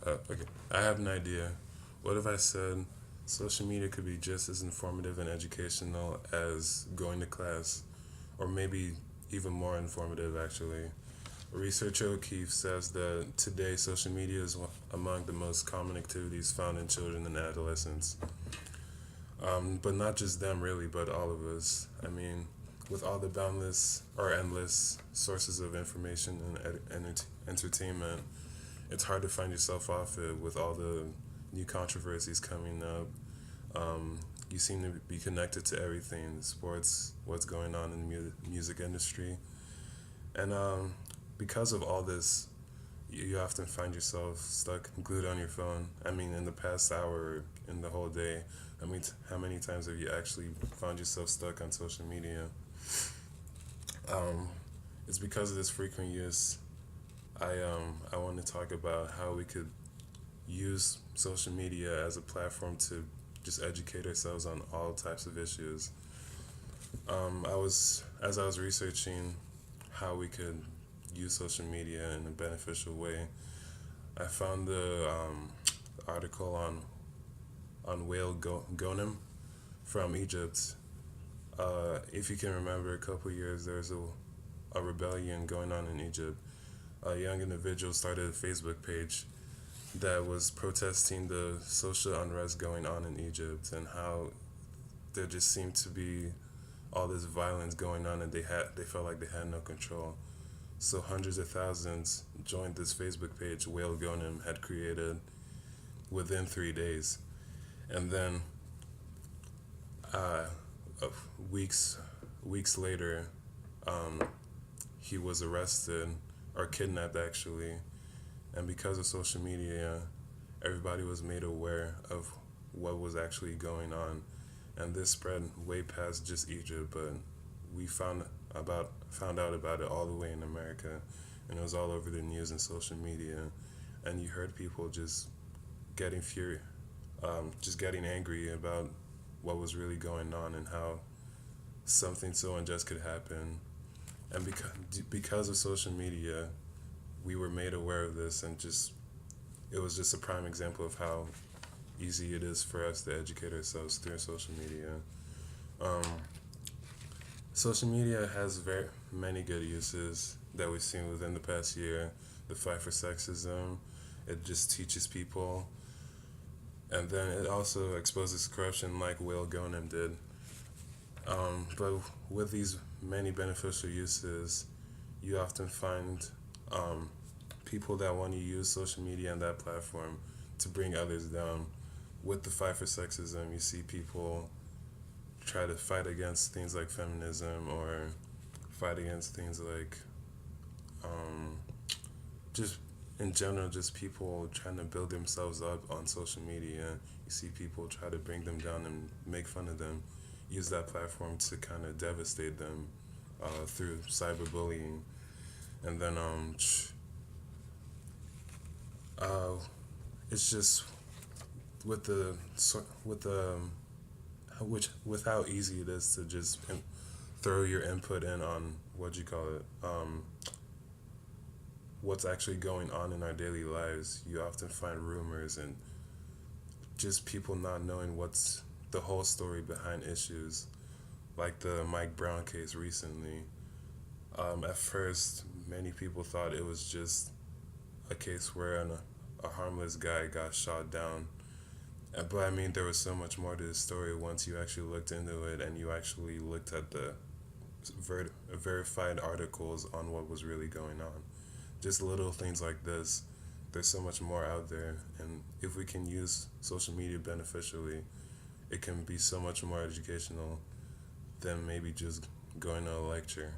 Okay, I have an idea. What if I said social media could be just as informative and educational as going to class, or maybe even more informative, actually? Researcher O'Keefe says that today social media is among the most common activities found in children and adolescents. But not just them, really, but all of us. I mean, with all the boundless or endless sources of information and entertainment, it's hard to find yourself off it with all the new controversies coming up. You seem to be connected to everything, sports, what's going on in the music industry. And because of all this, you often find yourself stuck, glued on your phone. I mean, in the past hour, in the whole day, I mean, how many times have you actually found yourself stuck on social media? Um, it's because of this frequent use. I want to talk about how we could use social media as a platform to just educate ourselves on all types of issues. As I was researching how we could use social media in a beneficial way, I found the article on Gonem from Egypt. If you can remember, a couple years there was a rebellion going on in Egypt. A young individual started a Facebook page that was protesting the social unrest going on in Egypt and how there just seemed to be all this violence going on, and they felt like they had no control. So hundreds of thousands joined this Facebook page Whale Gonem had created within 3 days, and then uh, uh, weeks weeks later, um, he was arrested or kidnapped actually, and because of social media, everybody was made aware of what was actually going on, and this spread way past just Egypt, but we found out about it all the way in America, and it was all over the news and social media, and you heard people just getting just getting angry about what was really going on and how something so unjust could happen, and because of social media, we were made aware of this, and just it was just a prime example of how easy it is for us to educate ourselves through social media. Um, Social media has very many good uses that we've seen within the past year. The fight for sexism, it just teaches people, and then it also exposes corruption like Will Gonem did. But with these many beneficial uses, you often find um, people that want to use social media and that platform to bring others down. With the fight for sexism, you see people try to fight against things like feminism or fight against things like um, just in general, just people trying to build themselves up on social media. You see people try to bring them down and make fun of them, use that platform to kind of devastate them through cyberbullying. And then uh, it's just with the which with how easy it is to just throw your input in on what you call it, what's actually going on in our daily lives. You often find rumors and just people not knowing what's the whole story behind issues, like the Mike Brown case recently. At first, many people thought it was just a case where a harmless guy got shot down. But I mean, there was so much more to the story once you actually looked into it and you actually looked at the verified articles on what was really going on. Just little things like this. There's so much more out there, and if we can use social media beneficially, it can be so much more educational than maybe just going to a lecture.